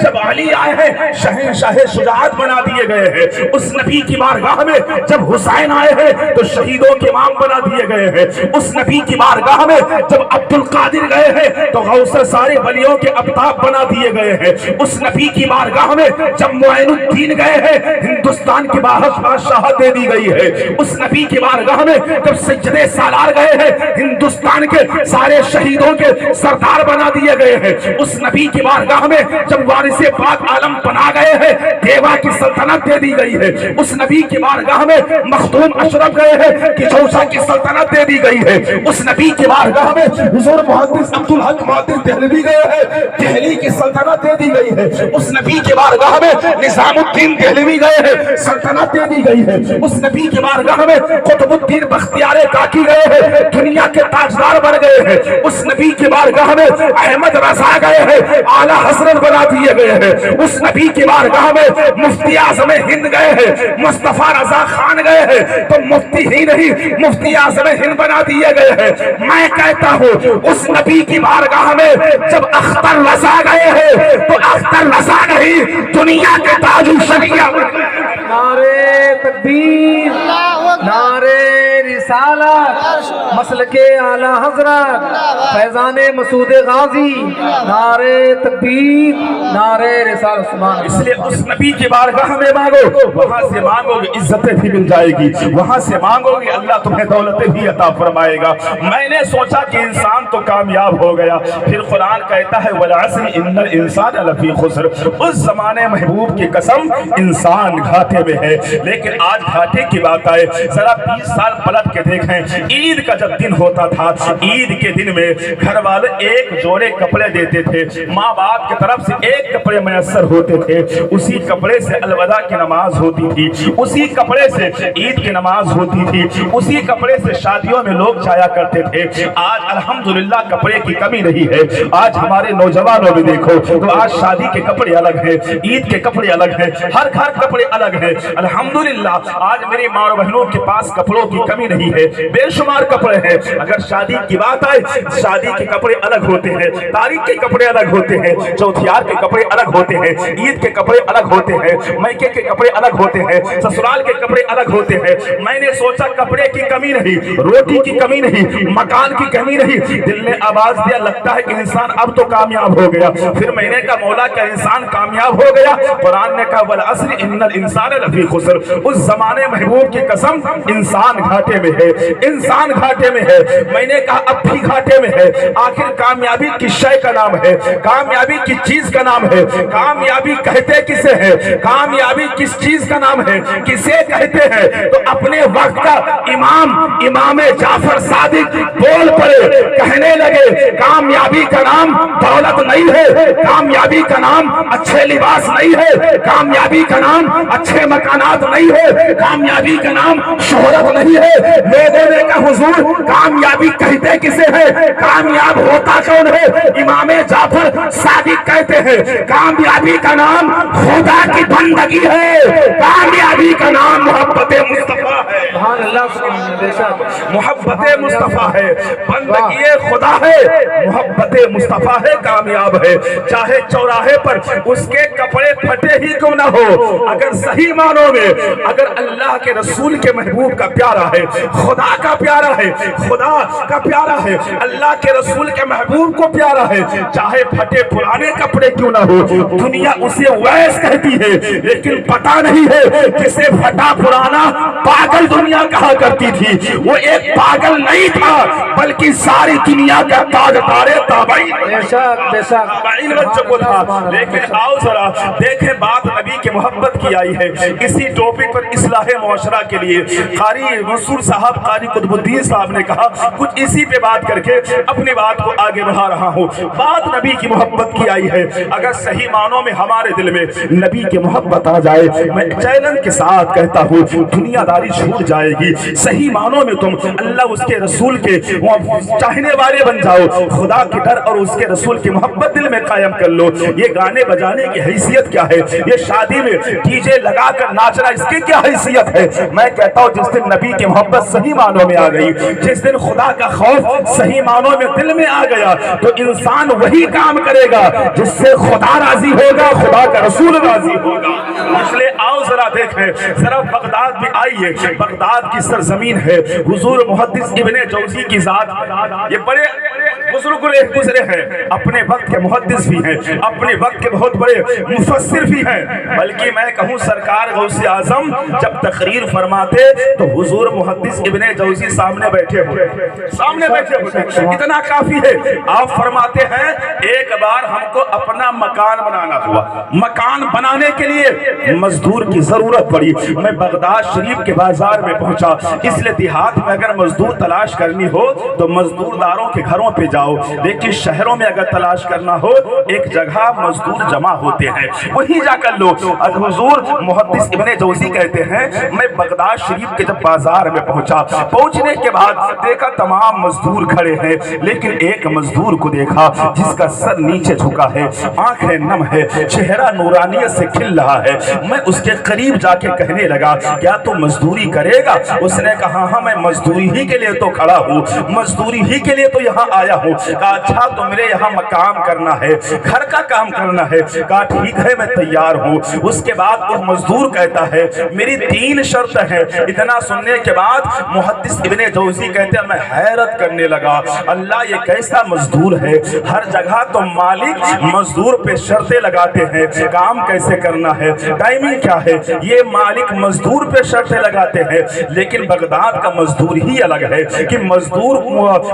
جب علی آئے ہیں شہنشاہ شجاعت بنا دیے گئے ہیں، اس نبی کی بارگاہ میں جب حسین آئے ہیں تو شہیدوں کے امام بنا دیے گئے ہیں، اس نبی کی بارگاہ میں جب عبد القادر گئے ہیں تو غوث سارے ولیوں کے ابتاب بنا دیے گئے ہیں، اس نبی کی بارگاہ میں جب معین الدین گئے ہیں ہندوستان کی بادشاہت دے دی گئی ہے، اس نبی کی بارگاہ میں جب سجدے سالار گئے ہیں ہندوستان کے سارے شہیدوں کے سردار بنا دیے گئے ہیں، اس نبی کی بارگاہ میں جب وارث پاک عالم بنا گئے ہیں دیوا کی سلطنت دے دی گئی ہے، اس نبی کی بارگاہ میں مخدوم اشرف گئے ہیں کہ چوسا کی سلطنت دے دی گئی ہے، اس نبی کی بارگاہ میں حضور محدث عبدالحق محدث دہلوی گئے ہیں، دہلی کی سلطنت دے دی گئی ہے، اس نبی کی بارگاہ میں نظام الدین دہلوی گئے ہیں سلطنت دے دی گئی ہے، اس نبی کی بارگاہ میں قطب الدین بختیار کاکی گئے ہیں دنیا کے تاجدار بن گئے ہیں، اس نبی کی بارگاہ میں احمد رضا گئے ہیں اعلیٰ حضرت بنا دیے گئے ہیں، اس نبی کی بارگاہ میں مفتی اعظم ہند گئے ہیں مصطفیٰ رضا خان گئے ہیں تو مفتی ہی نہیں مفتی اعظم ہند بنا دیے گئے ہیں۔ میں کہتا ہوں اس نبی کی بارگاہ میں جب اختر رضا گئے ہیں تو اختر رضا نہیں دنیا کے تاج الشریعہ۔ نعرے تکبیر، نعرے رسالت، مسلک اعلیٰ حضرت فیضان مسعود غازی، نعرے تکبیر، نعرے رسالت۔ اس لیے اس نبی کی بارگاہ میں مانگو، وہاں سے مانگو گے عزتیں بھی مل جائے گی، وہاں سے مانگو گے اللہ تمہیں دولتیں بھی عطا فرمائے گا۔ میں نے سوچا کہ انسان تو کامیاب ہو گیا، پھر قرآن کہتا ہے وَالْعَصْرِ إِنَّ الْإِنسَانَ لَفِي خُسْرٍ، اس زمانے محبوب کی قسم انسان گھاٹے میں ہے۔ لیکن آج گھاٹے کی بات آئے ذرا 20 سال پلٹ کے دیکھیں، عید کا جب دن ہوتا تھا عید کے دن میں گھر والے ایک جوڑے کپڑے دیتے تھے، ماں باپ کی طرف سے ایک کپڑے میسر ہوتے تھے، اسی کپڑے سے الوداع کی نماز ہوتی تھی، اسی کپڑے سے عید کی نماز ہوتی تھی، اسی کپڑے سے شادیوں میں لوگ جایا کرتے تھے۔ آج الحمدللہ کپڑے کی کمی نہیں ہے، آج ہمارے نوجوانوں میں دیکھو تو آج شادی کے کپڑے الگ ہیں، عید کے کپڑے الگ ہیں، ہر گھر کپڑے الگ ہیں۔ الحمدللہ آج میری ماں اور بہنوں کے پاس کپڑوں کی کمی نہیں ہے، بے شمار کپڑے ہیں۔ اگر شادی کی بات آئے شادی کے کپڑے الگ ہوتے ہیں، تاریخ کے کپڑے الگ ہوتے ہیں، چوتھیار کے کپڑے الگ ہوتے ہیں، عید کے کپڑے الگ ہوتے ہیں، میکے کے کپڑے الگ ہوتے ہیں، سسرال کے کپڑے الگ ہوتے ہیں۔ میں نے سوچا کپڑے کی کمی نہیں، روٹی کی کمی نہیں، مکان کی کمی نہیں، دل نے آواز دیا لگتا ہے کہ انسان اب تو کامیاب ہو گیا۔ پھر میں نے کہا مولا کیا انسان کامیاب ہو گیا؟ قرآن نے کہا والعصر ان الانسان لفی خسر، اس زمانے محبوب کی قسم انسان گھاٹے میں ہے، انسان گھاٹے میں ہے۔ میں نے کہا اب بھی گھاٹے میں ہے، آخر کامیابی کس شے کا نام ہے؟ کامیابی کس چیز کا نام ہے؟ کامیابی کہتے کسے ہے؟ کامیابی کس چیز کا نام ہے؟ کسے کہتے ہیں؟ تو اپنے وقت کا امام جعفر صادق بول پڑے، کہنے لگے کامیابی کا نام دولت نہیں ہے، کامیابی کا نام اچھے لباس نہیں ہے، کامیابی کا نام اچھے مکانات نہیں ہے، کامیابی کا نام شہرت نہیں ہے۔ لوگوں نے کہا حضور کامیابی کہتے کسے ہے؟ کامیاب ہوتا کون ہے؟ امام جعفر صادق کہتے ہیں کامیابی کا نام خدا کی بندگی ہے، کامیابی کا نام محبت مصطفیٰ ہے، محبت مصطفیٰ ہے، بندگی خدا ہے، محبت مصطفیٰ ہے، کامیاب ہے۔ چاہے چوراہے پر اس کے کپڑے پھٹے ہی کیوں نہ ہو، اگر صحیح معنوں میں اگر اللہ کے رسول کے محبوب کا پیارا ہے، خدا کا پیارا ہے، خدا کا پیارا ہے، اللہ کے رسول کے محبوب کو پیارا ہے، چاہے پھٹے پرانے کپڑے کیوں نہ ہو، دنیا اسے ویس کہتی ہے لیکن پتہ نہیں ہے کسے پھٹا پرانا پاگل دنیا کہا کرتی تھی۔ وہ ایک پاگل نہیں تھا بلکہ ساری دنیا کا تاج تارے تابعین بن چکا تھا۔ لیکن آؤ ذرا دیکھیں بات نبی کے محبت کی آئی ہے۔ اسی ٹاپک پر اصلاح معاشرہ کے لیے قاری منصور صاحب قاری قطب الدین صاحب نے کہا کچھ اسی پہ بات کر کے اپنی بات کو آگے بڑھا رہا ہوں۔ بات نبی کی محبت کی آئی ہے، اگر صحیح معنوں میں ہمارے دل میں نبی کی محبت آ جائے میں چیلنج کے ساتھ کہتا ہوں دنیا داری چھوٹ جائے گی۔ صحیح معنوں میں تم اللہ اس کے رسول کے چاہنے والے بن جاؤ، خدا کی ڈر اور اس کے رسول کی محبت دل میں قائم کر لو۔ یہ گانے بجانے کی حیثیت کیا ہے، یہ شادی میں ڈی جے لگا کر ناچنا اس کی کیا حیثیت ہے؟ میں کہتا ہوں جس دن نبی کی محبت صحیح معنوں میں آ گئی، جس دن خدا کا خوف صحیح معنوں میں دل میں آ گیا، تو انسان وہی کام کرے گا جس سے خدا راضی ہوگا، خدا کا رسول راضی ہوگا۔ اس لیے آؤ ذرا دیکھیں، ذرا بغداد بھی آئیے، بغداد کی سرزمین ہے، حضور محدث ابن جوزی کی ذات، یہ بڑے بزرگ گزرے ہیں، اپنے وقت کے محدث بھی ہیں، اپنے وقت کے بہت بڑے مفسر بھی ہیں، بلکہ میں کہوں سرکار غوث اعظم جب تقریر فرماتے تو حضور محدث ابن جوزی سامنے بیٹھے ہوئے، اتنا کافی ہے۔ آپ فرماتے ہیں ایک بار ہم کو اپنا مکان بنانا ہوا، مکان بنانے کے لیے مزدور کی ضرورت پڑی، میں بغداد شریف کے بازار میں پہنچا، اس لیے دیہات میں اگر مزدور تلاش کرنی ہو تو مزدور داروں کے گھروں پہ جاؤ، لیکن شہروں میں اگر تلاش کرنا ہو ایک جگہ مزدور جمع ہوتے ہیں، وہیں جا کر لو۔ حضور محدث ابن جوزی کہتے ہیں میں بغداد شریف کے جب بازار میں پہنچا، پہنچنے کے بعد دیکھا تمام مزدور کھڑے ہیں، لیکن ایک مزدور کو دیکھا جس کا سر نیچے جھکا ہے، آنکھیں نم ہے، چہرہ نورانیت سے کھل رہا ہے۔ میں اس کے قریب جا کے کہنے لگا کیا تو مزدوری کرے گا؟ اس نے کہا ہاں میں مزدوری ہی کے لیے تو کھڑا ہوں، مزدوری ہی کے لیے تو یہاں آیا ہوں۔ کہا اچھا تو میرے یہاں کام کرنا ہے، گھر کا کام کرنا ہے؟ کہا ٹھیک ہے میں تیار ہوں۔ اس کے بعد وہ مزدور کہتا ہے میری 3 شرط ہے۔ اتنا سننے کے بعد محدث ابن جوزی کہتے ہیں میں حیرت کرنے لگا، اللہ یہ کیسا مزدور ہے، ہر جگہ تو مالک مزدور پہ شرطیں لگاتے ہیں کام کیسے کرنا ہے، ٹائمنگ کیا ہے، یہ مالک مزدور پہ شرطیں لگاتے ہیں، لیکن بغداد کا مزدور ہی الگ ہے کہ مزدور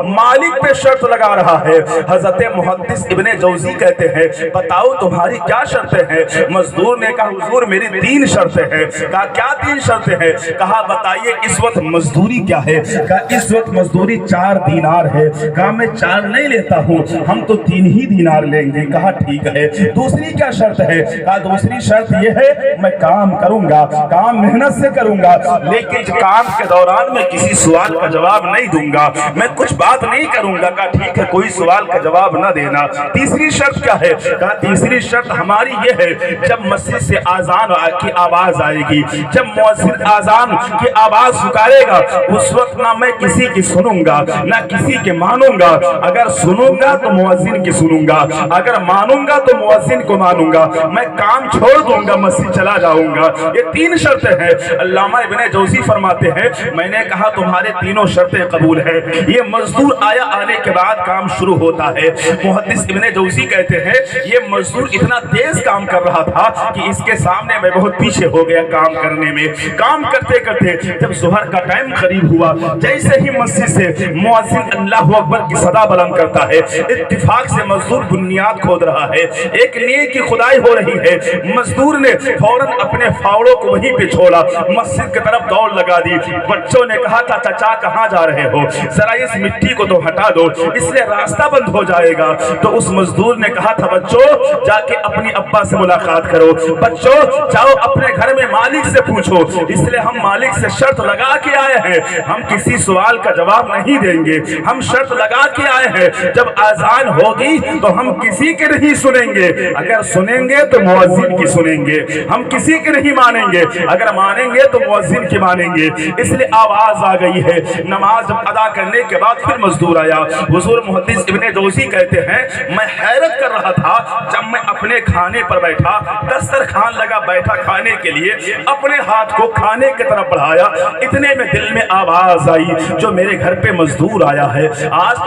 مالک پہ شرط لگا رہا ہے۔ حضرت محدث ابن جوزی کہتے ہیں بتاؤ تمہاری کیا شرطیں ہیں؟ مزدور نے کہا حضور میری 3 شرطیں ہیں۔ کہا کیا 3 شرطیں ہیں؟ کہا بتائیے اس وقت مزدوری کیا ہے؟ کہا اس وقت مزدوری 4 دینار ہے۔ کہا میں 4 نہیں لیتا ہوں، ہم تو 3 ہی دینار لیں گے۔ کہا ٹھیک ہے، دوسری کیا شرط ہے؟ کہا دوسری شرط یہ ہے میں کام کروں گا، کام محنت سے کروں گا، لیکن کام کے دوران میں کسی سوال کا جواب نہیں دوں گا، میں کچھ بات نہیں کروں گا۔ کہا ٹھیک ہے کوئی سوال کا جواب نہ دینا۔ تیسری شرط کیا ہے؟ کہا تیسری شرط ہماری یہ ہے جب مسجد سے آذان کی آواز آئے گی، جب مؤذن آذان کی آواز پکارے گا، اس وقت نہ میں کسی کی سنوں گا نہ کسی کے مانوں گا، اگر سنوں گا تو مؤذن کی سنوں گا، اگر مانوں گا تو مؤذن کو مانوں گا، میں کام چھوڑ دوں گا مسجد چلا جاؤں گا۔ یہ 3 شرطیں ہیں۔ علامہ ابن جوزی فرماتے ہیں میں نے کہا تمہارے تینوں شرطیں قبول ہے۔ یہ مزدور آنے کے بعد کام شروع ہوتا ہے۔ محدث ابن جوزی کہتے ہیں یہ مزدور اتنا تیز کام کر رہا تھا کہ اس کے سامنے میں بہت پیچھے ہو گیا کام کرنے میں۔ کام کرتے کرتے جب ظہر کا ٹائم قریب ہوا، جیسے ہی مسجد سے مؤذن اللہ اکبر کی صدا بلند کرتا ہے، اتفاق سے مزدور بنیاد کھود رہا ہے، ایک نیک کی خدائی ہو رہی ہے۔ مزدور نے فوراً اپنے فاوڑوں کو وہیں پہ چھوڑا، مسجد کی طرف دوڑ لگا دی۔ بچوں نے کہا تھا چچا کہاں جا رہے ہو، ذرا اس مٹی کو تو ہٹا دو، اس لیے راستہ بند ہو جائے گا۔ تو اس مزدور نے کہا تھا بچوں جا کے اپنی ابا سے ملاقات کرو، بچوں جاؤ اپنے گھر میں مالک سے پوچھو، اس لیے ہم مالک سے شرط لگا کے آئے ہیں، ہم کسی سوال کا جواب نہیں دیں گے، ہم شرط لگا کے آئے ہیں جب آذان ہوگی تو ہم کسی کے نہیں سنیں گے، اگر سنیں گے تو مؤذن کی سنیں گے، ہم کسی کے نہیں مانیں گے، اگر مانیں گے تو مؤذن کی مانیں گے۔ اس لیے آواز آ گئی ہے، نماز ادا کرنے کے بعد پھر مزدور آیا۔ حضور محدث ابن جوزی کہتے ہیں میں حیرت کر رہا تھا جب میں اپنے کھانے پر بیٹھا، دسترخوان لگا بیٹھا کھانے کے لیے، اپنے ہاتھ کو کھانے کی طرف بڑھایا، اتنے میں دل میں آواز آئی جو میرے گھر پہ مزدور آیا ہے، آج تو